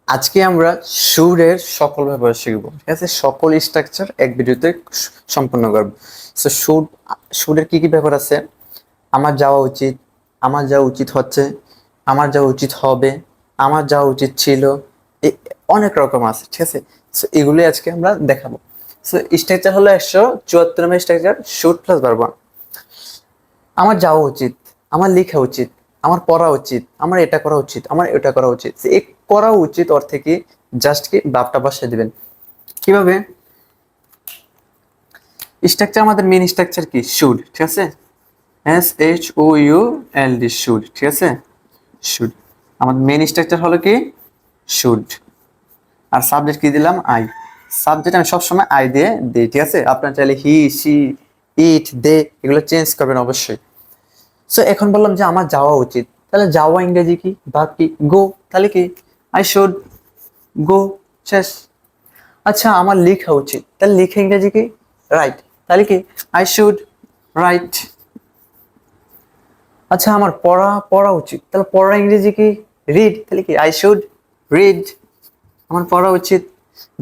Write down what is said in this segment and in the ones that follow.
আজকে আমরা শুডের সকল ব্যবহার শিখবো, ঠিক আছে? সকল স্ট্রাকচার এক ভিডিওতে সম্পন্ন করব। সো শুডের কি কি ব্যাপার আছে? আমার যাওয়া উচিত, আমার যাওয়া উচিত হচ্ছে, আমার যাওয়া উচিত হবে, আমার যাওয়া উচিত ছিল, অনেক রকম আছে, ঠিক আছে? সো এগুলি আজকে আমরা দেখাবো। সো স্ট্রাকচার হলো 174 নম্বর স্ট্রাকচার, শুড প্লাস ভার্ব। আমার যাওয়া উচিত, আমার লেখা উচিত, আমার পড়া উচিত, আমার এটা করা উচিত, আমার এটা করা উচিত। এই করা উচিত অর্থে কি জাস্ট কি ভাবটা বসিয়ে দিবেন। কিভাবে? স্ট্রাকচার, আমাদের মেইন স্ট্রাকচার কি? শুড, ঠিক আছে? SHOULD, শুড, ঠিক আছে? শুড আমাদের মেইন স্ট্রাকচার হলো কি? শুড। আর সাবজেক্ট কি দিলাম? আই। সাবজেক্ট আমি সবসময় আই দিয়ে দিই, ঠিক আছে? আপনার চাইলে হি, সি, ইট, দে এগুলো চেঞ্জ করবেন অবশ্যই। সো এখন বললাম যে আমার যাওয়া উচিত, তাহলে যাওয়া ইংরেজি কি? ভার্ব কি? গো। তাহলে কি? I should go. শেষ। আচ্ছা, আমার লেখা উচিত, তাহলে লেখা ইংরেজি কি? রাইট। তাহলে কি? I should write. আচ্ছা, আমার পড়া উচিত, তাহলে পড়া ইংরেজি কি? রিড। তাহলে কি? I should read. আমার পড়া উচিত।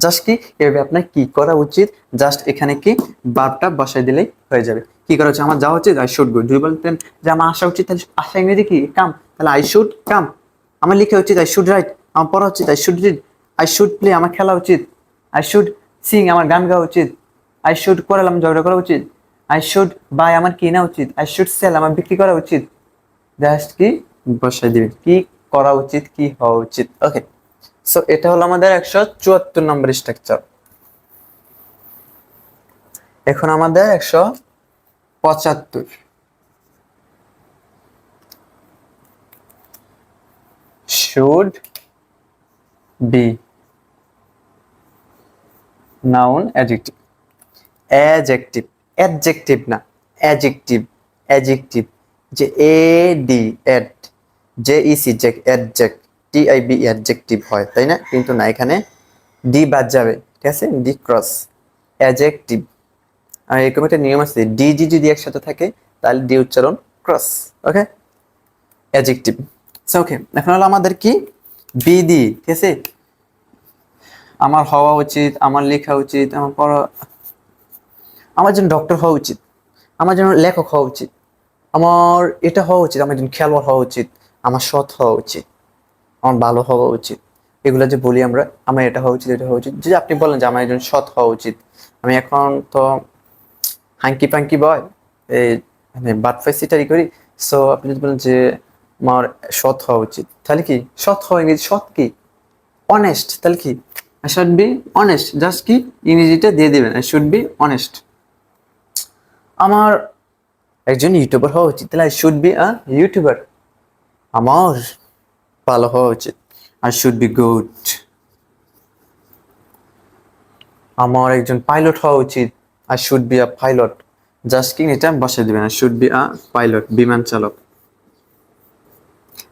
জাস্ট কি এভাবে আপনার কি করা উচিত, জাস্ট এখানে কি ভার্বটা বসাই দিলেই হয়ে যাবে। কি করা হচ্ছে? আমার যাওয়া উচিত, আই শুড গো। যদি বলতেন যে আমার আসা উচিত, তাহলে আসা ইংরেজি কি? কাম। তাহলে আই শুড কাম। আমার লেখা উচিত, আই শুড রাইট। আমার পড়া উচিত, I should read. I should play, আমার খেলা উচিত। আই শুড সিং, আমার গান গাওয়া উচিত। আই শুড করালাম ঝগড়া করা উচিত। আই শুড বাই, আমার কেনা উচিত। আই শুড সেল, আমার বিক্রি করা উচিত। জাস্ট কি বসাই দিবেন কি করা উচিত, কি হওয়া উচিত। ওকে, সো এটা হলো আমাদের 174 নম্বর স্ট্রাকচার। এখন আমাদের 175। Should be noun adjective. Adjective, adjective না, অ্যাডজেক্টিভ। অ্যাডজেক্টিভ যে A D ad, J E C ject, adject, T I V adjective হয়, তাই না? কিন্তু না, এখানে ডি বাদ যাবে, ঠিক আছে? D cross adjective. আর এরকম একটা নিয়ম আছে, ডিজি যদি একসাথে থাকে তাহলে ডি উচ্চারণ ক্রস। ওকে, অ্যাডজেক্টিভ। ওকে, এখন হলো আমাদের কি? বিডি, ঠিক আছে? আমার হওয়া উচিত, আমার লেখা উচিত, আমার পড়া, আমার যেন ডক্টর হওয়া উচিত, আমার যেন লেখক হওয়া উচিত, আমার এটা হওয়া উচিত, আমার যেন খেলোয়াড় হওয়া উচিত, আমার সৎ হওয়া উচিত, আমার ভালো হওয়া উচিত। এগুলো যে বলি আমরা, আমার এটা হওয়া উচিত, এটা হওয়া উচিত। যদি আপনি বলেন যে আমার একজন সৎ হওয়া উচিত, আমি এখন তো হাঙ্কি পাঙ্কি বয়, এই মানে বাটফাই সিটারি করি। সো আপনি যদি বলেন যে আমার সৎ হওয়া উচিত, তাহলে কি সৎ হওয়া ইংরেজি? সৎ কি? অনেস্ট। তাহলে কি? I should be honest. Just কি ইংরেজিটা দিয়ে দিবেন, আই শুড বি অনেস্ট। আমার একজন ইউটিউবার হওয়া উচিত, তাহলে I should be a YouTuber. আমার ভালো হওয়া উচিত, আই শুড বি গুড। আমার একজন পাইলট হওয়া উচিত, I should be a pilot. Just কি এটা বসে দিবেন, I should be a pilot, বিমান চালক।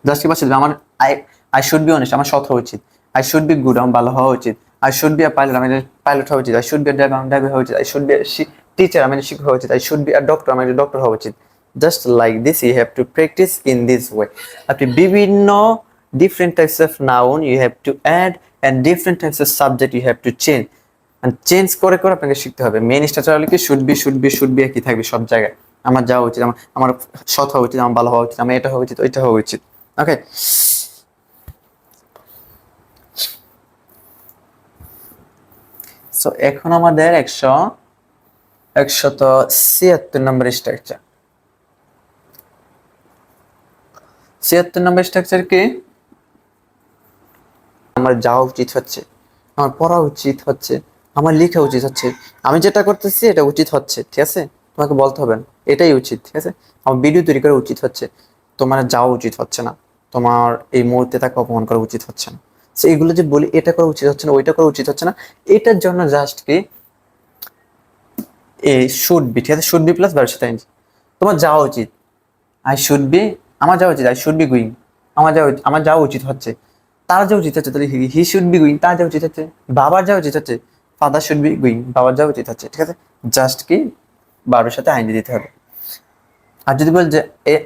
জাস্ট কি বসে দিবেন। আমার I I should be honest, আমার সৎ হওয়া উচিত। আই শুড বি গুড, আমার ভালো হওয়া উচিত। I should be a pilot, আমি পাইলট হওয়া উচিত। I should be a driver, আমার ড্রাইভার হওয়া উচিত। আই শুড বি টিচার, আমি শিক্ষক হওয়া উচিত। I should be a doctor, আমার ডক্টর হওয়া উচিত। Just like this you have to practice in this way. আপনি বিভিন্ন different types of noun you have to add and different types of subject you have to change. Change করে করে আপনাকে শিখতে হবে। মেইন স্ট্রাকচার হলো কি? শুড বি একই থাকবে সব জায়গায়। আমার যাওয়া উচিত, আমার সৎ হওয়া উচিত, আমার ভালো হওয়া উচিত, আমার এটা হওয়া উচিত, ওইটা হওয়া উচিত। ওকে, সো এখন আমাদের 176 নম্বর স্ট্রাকচার। 76 নম্বর স্ট্রাকচার কি? আমার যাওয়া উচিত হচ্ছে, আমার পড়া উচিত হচ্ছে, আমার লেখা উচিত হচ্ছে, আমি যেটা করতেছি এটা উচিত হচ্ছে, ঠিক আছে? তোমাকে বলতে হবে না, এটাই উচিত, ঠিক আছে? আমার ভিডিও তৈরি করা উচিত হচ্ছে, তোমার যাওয়া উচিত হচ্ছে না, তোমার এই মুহূর্তে তাকে অপমান করা উচিত হচ্ছে না। সো এগুলো যে বলি, এটা করা উচিত হচ্ছে না, ওইটা করা উচিত হচ্ছে না, এটার জন্য জাস্ট কি এ শুড বি, ঠিক আছে? শুড বি প্লাস ভার্ব সাথে ing। তোমার যাওয়া উচিত, আই শুড বি, আমার যাওয়া উচিত, আই শুড বি গোয়িং। আমার যাওয়া উচিত হচ্ছে, তার যাওয়া উচিত হচ্ছে, তাহলে হি শুড বি গোয়িং, তার যাওয়া উচিত হচ্ছে। বাবার যাওয়া উচিত হচ্ছে, ফাদার শুড বি গোয়িং, বাবার যাওয়া উচিত হচ্ছে, ঠিক আছে? জাস্ট কি বাবার সাথে আইন দিতে হবে। আর যদি বল যে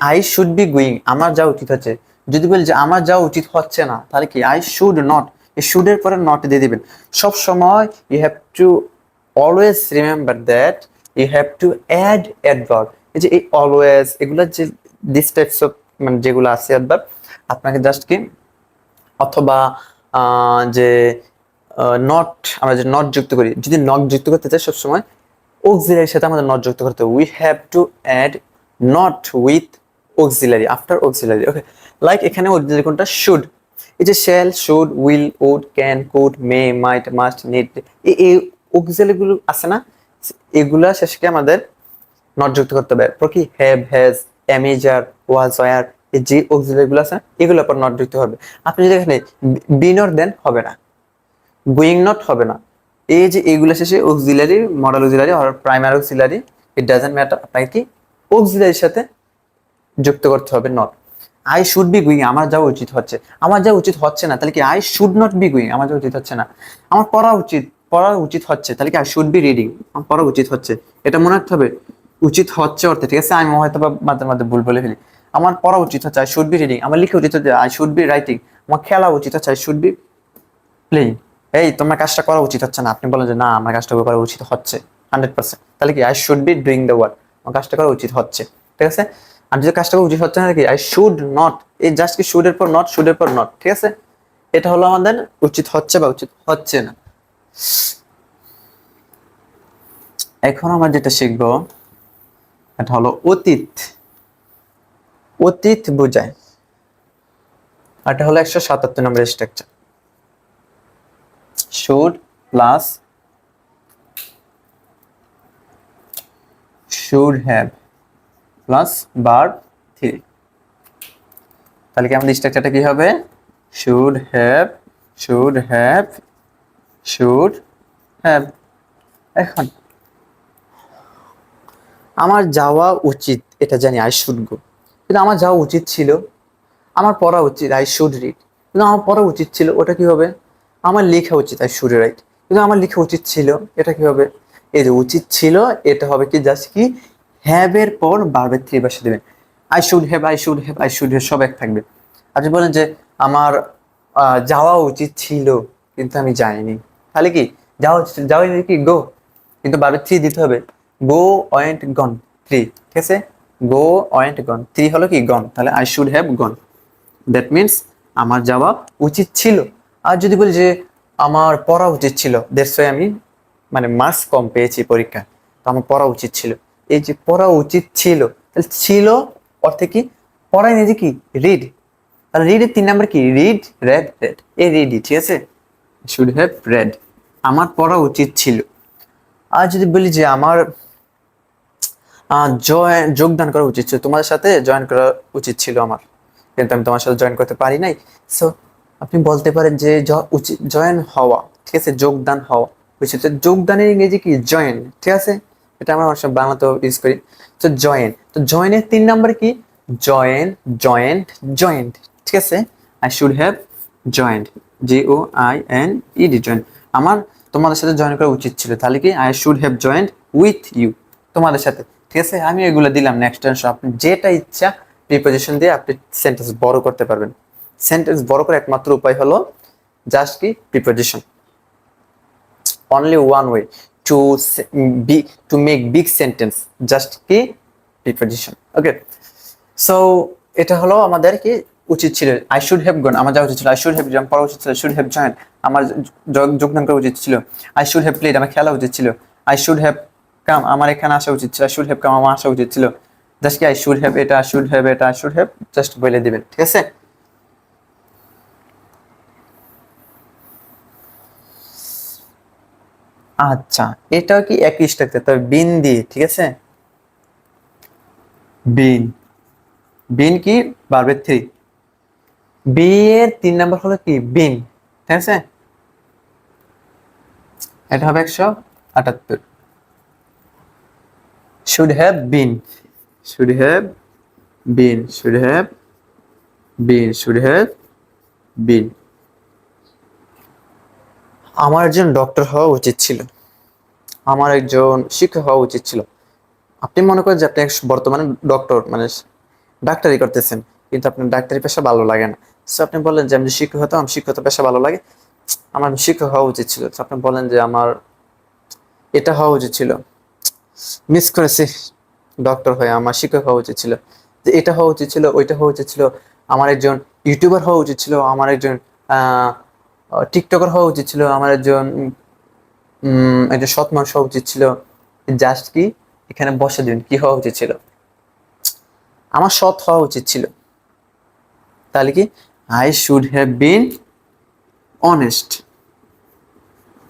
আই শুড বি গোয়িং, আমার যাওয়া উচিত হচ্ছে, যদি বল যে আমার যাওয়া উচিত হচ্ছে না, তাহলে কি? আই শুড নট এই শুড এর পরে নট দিয়ে দিবেন সব সময়। You have to always remember that you have to add adverb. এই যে এই অলওয়েজ এগুলা যে দিস টাইপস অফ মানে যেগুলো আছে অ্যাডভার্ব, আপনাকে জাস্ট কি অথবা যে নট, আমরা যে নট যুক্ত করি, যদি নট যুক্ত করতে চাই সবসময় অক্সিলারির সাথে আমাদের নট যুক্ত করতে হবে। We have to add not with auxiliary, after auxiliary. Okay, like এখানে অক্সিলারি কোনটা? শুড। এই যে shall, should, will, would, can, could, may, might, must, need, এই অক্সিলারি গুলো আছে না, এগুলা শেষকে আমাদের নট যুক্ত করতে হবে। এরপর কি have, has, am is are, was, were, এই যে অক্সিলারি গুলো আছে এগুলোর পর নট যুক্ত হবে। আপনি যদি এখানে বি নট দেন হবে না, গোয়িং নট হবে না। এই যে এইগুলো শেষে অক্সিলারি, মডাল অক্সিলারি আর primary auxiliary, it doesn't matter, আপনাকে কি অক্সিলারির সাথে যুক্ত করতে হবে নট। আই শুড বি গোয়িং, আমার যাওয়া উচিত হচ্ছে, আমার যাওয়া উচিত হচ্ছে না, তাহলে কি I should not be going, আমার যাওয়া উচিত হচ্ছে না। আমার পড়া উচিত, পড়া উচিত হচ্ছে, তাহলে কি আই শুড বি রিডিং, আমার পড়া উচিত হচ্ছে। এটা মনে রাখতে হবে উচিত হচ্ছে অর্থে, ঠিক আছে? আমি হয়তো বা মাঝে মাঝে ভুল বলে ফেলি। আমার পড়া উচিত হচ্ছে, আই শুড বি রিডিং। আমার লিখা উচিত হচ্ছে, আই শুড বি রাইটিং। আমার খেলা উচিত হচ্ছে, আই শুড বি প্লেইং। এই তোমার কাজটা করা উচিত হচ্ছে না, আপনি বলেন যে না আমার কাজটা করা উচিত হচ্ছে 100%, তাহলে কি I should be doing the work, আমার কাজটা করা উচিত হচ্ছে, ঠিক আছে? আর যদি কাজটা করা উচিত হচ্ছে না, কি আই শুড নট, এই জাস্ট কি শুড এর পর নট, শুড এর পর নট, ঠিক আছে? এটা হলো আমাদের উচিত হচ্ছে বা উচিত হচ্ছে না। এখন আমরা যেটা শিখবো এটা হলো অতীত। অতীত বোঝায়, এটা হলো 177 নম্বরের structure. Should plus should have plus verb 3, তাহলে কি আমাদের স্ট্রাকচারটা কি হবে? should have, should have, should have। এখন আমার যাওয়া উচিত, এটা জানি আই শুড গো, কিন্তু আমার যাওয়া উচিত ছিল, আমার পড়া উচিত আই শুড রিড, কিন্তু আমার পড়া উচিত ছিল, ওটা কি হবে? আমার লেখা উচিত আই শুড রাইট, কিন্তু আমার লেখা উচিত ছিল, এটা কি হবে? এই যে উচিত ছিল এটা হবে কি জাস্ট কি হ্যাভ এর পর ভার্বের 3 বসে দিবেন। I should have, I should have, I should have সব এক থাকবে। আপনি বলেন যে আমার যাওয়া উচিত ছিল কিন্তু আমি যাইনি, তাহলে কি যাওয়া উচিত, যাওয়াই কি গো, কিন্তু ভার্বের 3 দিতে হবে। গো, ওয়েন্ট, গন, 3, ঠিক আছে? গো, ওয়েন্ট, গন, 3 হলো কি গন, তাহলে I should have gone. That means আমার যাওয়া উচিত ছিল। আর যদি বলি যে আমার পড়া উচিত ছিল, দ্যাটস ওয়াই আমি মানে মার্কস কম পেয়েছি পরীক্ষায়, তো আমার পড়া উচিত ছিল। এই যে পড়া উচিত ছিল, তাহলে ছিল অর্থে কি পড়াই নিজে কি রিড, তাহলে রিড এর 3 নাম্বার কি রিড, রেড, রেড, এই রিডই, ঠিক আছে? শুড হ্যাভ রেড, আমার পড়া উচিত ছিল। আর যদি বলি যে আমার যোগদান করা উচিত ছিল, তোমাদের সাথে জয়েন করা উচিত ছিল আমার, কিন্তু আমি তোমার সাথে জয়েন করতে পারি নাই, সো আপনি বলতে পারেন যে জয়েন হওয়া, ঠিক আছে? যোগদান হওয়া উচিত। যোগদানের ইংরেজি কি জয়েন, ঠিক আছে? এটা আমরা অনেক সময় বাংলাতেও ইউজ করি। তো জয়েন, তো জয়েনের 3 নাম্বার কি জয়েন, জয়েন্ট, জয়েন্ট, ঠিক আছে? I should have joined, JOINED, joined. আমার তোমাদের সাথে জয়েন করা উচিত ছিল, তাহলে কি I should have joined with you, তোমাদের সাথে, ঠিক আছে? আমি এগুলো দিলাম নেক্সট টেন্স। আপনি যেটা ইচ্ছা প্রিপোজিশন দিয়ে আপনি সেন্টেন্স বড় করতে পারবেন। সেন্টেন্স বড় করার একমাত্র উপায় হলো জাস্ট কি preposition. Only one way to to make big sentence, just কি প্রিপোজিশন। ওকে, সো এটা হলো আমাদের কি উচিত ছিল। আই শুড হ্যাভ গন, আমার যাওয়া উচিত ছিল। আই শুড হ্যাভ জয়েন, পড়া উচিত ছিল। শুড হ্যাভ জয়েন, আমার যোগদান করা উচিত ছিল। আই শুড হ্যাভ প্লেড, আমার খেলা উচিত ছিল। আই শুড হ্যাভ কাম, আমার এখানে আসা উচিত ছিল। আই শুড হ্যাভ কাম, আমার আসা উচিত ছিল। জাস্ট কি আই শুড হ্যাভ এটা, আই শুড হ্যাভ এটা, আই শুড হ্যাভ জাস্ট বলে দিবেন, ঠিক আছে? আচ্ছা, এটাও কি একই স্ট্রাকচার, তবে বিন দিয়ে, ঠিক আছে? বিন, বিন কি ভার্বের 3, বি এর 3 নাম্বার হলো কি বিন, ঠিক আছে? এটা হবে 178। Should have been, should have been, should have been, should have been. আমার একজন ডক্টর হওয়া উচিত ছিল, আমার একজন শিক্ষক হওয়া উচিত ছিল। আপনি মনে করেন যে আপনি বর্তমানে ডক্টর মানে ডাক্তারি করতেছেন, কিন্তু আপনার ডাক্তারি পেশা ভালো লাগে না, সো আপনি বললেন যে আমি শিক্ষক হতাম, শিক্ষকতা পেশা ভালো লাগে, আমার শিক্ষক হওয়া উচিত ছিল। তো আপনি বলেন যে আমার এটা হওয়া উচিত ছিল, মিস করেছি ডক্টর হয়ে, আমার শিক্ষক হওয়া উচিত ছিল, যে এটা হওয়া উচিত ছিল, ওইটা হওয়া উচিত ছিল, আমার একজন ইউটিউবার হওয়া উচিত ছিল, আমার একজন টিকটকার হওয়া উচিত ছিল, আমার একজন সৎ মানুষ হওয়া উচিত ছিল। জাস্ট কি এখানে বসে দিন কি হওয়া উচিত ছিল, আমার সৎ হওয়া উচিত ছিল। তাহলে কি I should have been honest,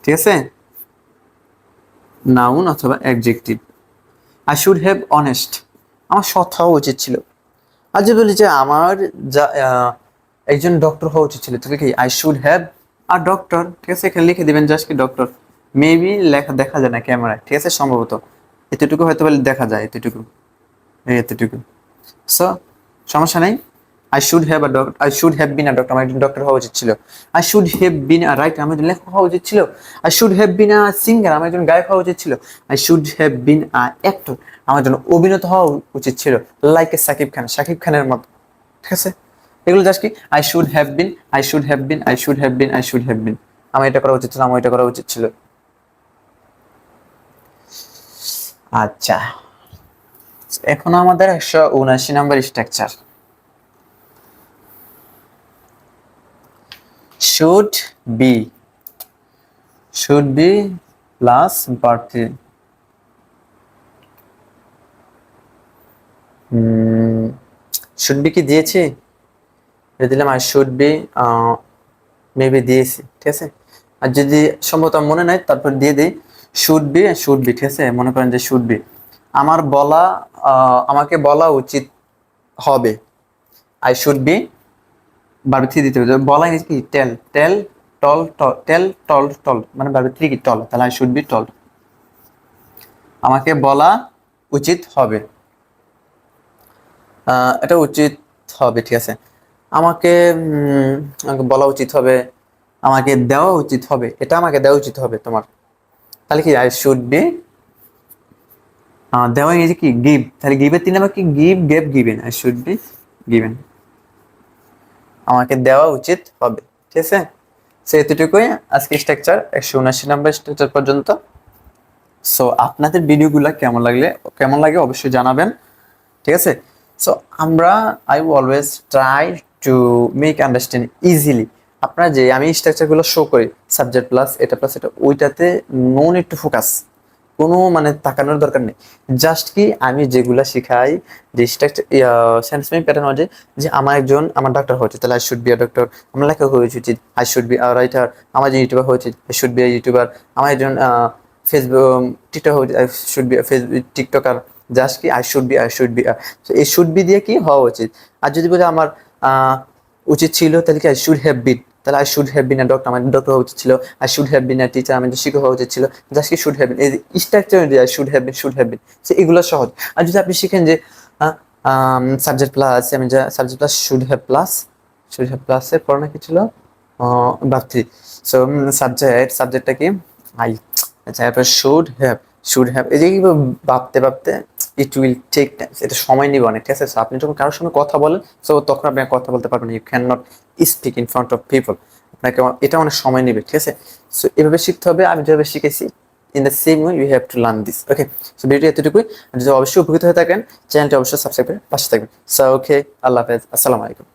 ঠিক আছে, নাউন অথবা adjective. I should have honest, আমার সৎ হওয়া উচিত ছিল। আর যে বলি যে আমার যা একজন ডক্টর হওয়া উচিত ছিল, তাহলে কি I should have are doctor, ঠিক আছে, এখানে লিখে দিবেন জাস্ট কি ডক্টর। মেবি লেখা দেখা যায় না ক্যামেরায়, ঠিক আছে, সম্ভবত এতটুকু হয়তো দেখা যায়, এতটুকু, এতটুকু। সো সমস্যা নেই। I should have a doctor, I should have been a doctor, আমার একজন ডক্টর হওয়া উচিত ছিল। I should have been a writer, আমার একজন লেখক হওয়া উচিত ছিল। I should have been a singer, আমার একজন গায়ক হওয়া উচিত ছিল। I should have been a actor, আমার জন্য অভিনেতা হওয়া উচিত ছিল, লাইক এ সাকিব খান, শাকিব খানের মতো, ঠিক আছে। এগুলো জাস্ট কি I should have been, I should have been, I should have been, I should have been. আমার এটা করা উচিত ছিল, আমার এটা করা উচিত ছিল। আচ্ছা, এখন আমাদের 179 নম্বর structure. should be, should be plus birthday, should be কি দিয়েছি, এটা দিলাম। আর শুড বি মেবি দিয়েছি, ঠিক আছে। আর যদি সম্ভবত মনে নাই তারপর দিয়ে দিই শুড বি, শুড বি, ঠিক আছে। মনে করেন যে শুড বি আমার বলা, আমাকে বলা উচিত হবে। I should be verb three দিতে হবে, বলা কি টেল, টেল টল, টেল টল টল, মানে ভার্ব থ্রি কি টল, তাহলে আই শুড বি টল, আমাকে বলা উচিত হবে, এটা উচিত হবে, ঠিক আছে। আমাকে আমাকে বলা উচিত হবে, আমাকে দেওয়া উচিত হবে, এটা আমাকে দেওয়া উচিত হবে তোমার, তাহলে কি আই শুড বি দেওয়া ইংরেজি কি গিভ, তাহলে গিভের 3 নাম্বার কি give, gave, given, I should be given, আমাকে দেওয়া উচিত হবে, ঠিক আছে। সো এতটুকুই আজকে স্ট্রাকচার, 179 নম্বর স্ট্রাকচার পর্যন্ত। সো আপনাদের ভিডিওগুলো কেমন লাগে অবশ্যই জানাবেন, ঠিক আছে। সো আমরা I always try to make understand easily. আপনারা যে আমি স্ট্রাকচারগুলো শো করি, সাবজেক্ট প্লাস এটা প্লাস এটা, ওইটাতে নো নিড টু ফোকাস, কোনো মানে তাকানোর দরকার নেই। জাস্ট কি আমি যেগুলা শিখাই, যে স্ট্রাকচার সেন্টেন্স মেকিং প্যাটার্ন হচ্ছে যে আমার ডাক্তার হচ্ছে, তাহলে I should be a doctor. আমার লেখক হওয়া উচিত, I should be a writer. আমার যে ইউটিউবার হওয়া উচিত, I should be a YouTuber. আমার একজন ফেসবুক টিকটক হওয়া উচিত, I should be Facebook TikToker. Just কি I should be, I should be. এই শুড বি দিয়ে কি হওয়া উচিত। আর যদি বলে আমার উচিত ছিল, তাহলে কি আই শুড হ্যাভ বিন, তাহলে I should have been a doctor, আমার ডক্টর হওয়া উচিত ছিল। I should have been a teacher, আমার শিক্ষক হওয়া উচিত ছিল। জাস্ট কি শুড হ্যাভ বিন, এই স্ট্রাকচার দিয়ে I should have been, should have been, এগুলো সহজ। আর যদি আপনি শিখেন যে সাবজেক্ট প্লাস, আমি যা subject plus should have plus, should have প্লাসের পর না কি ছিল ভার্ব থ্রি। সো সাবজেক্টটা কি আই, আচ্ছা এরপর শুড হ্যাভ, এই যে ভাবতে ভাবতে ইট উইল টেক টাইম, এটা সময় নিবে অনেক, ঠিক আছে। So, আপনি যখন কারোর সঙ্গে কথা বলেন, সো তখন আপনি কথা বলতে পারবেন, you can not speak in front of people, আপনাকে এটা অনেক সময় নেবে, ঠিক আছে। সো এভাবে শিখতে হবে, আমি যেভাবে শিখেছি, in the same way you have to learn this, okay. So video এতটুকুই। যদি অবশ্যই উপকৃত হয়ে থাকেন, চ্যানেলটি অবশ্যই সাবস্ক্রাইব করে পাশে থাকবেন। সো ওকে, আল্লাহ হাফেজ, আসসালামু আলাইকুম।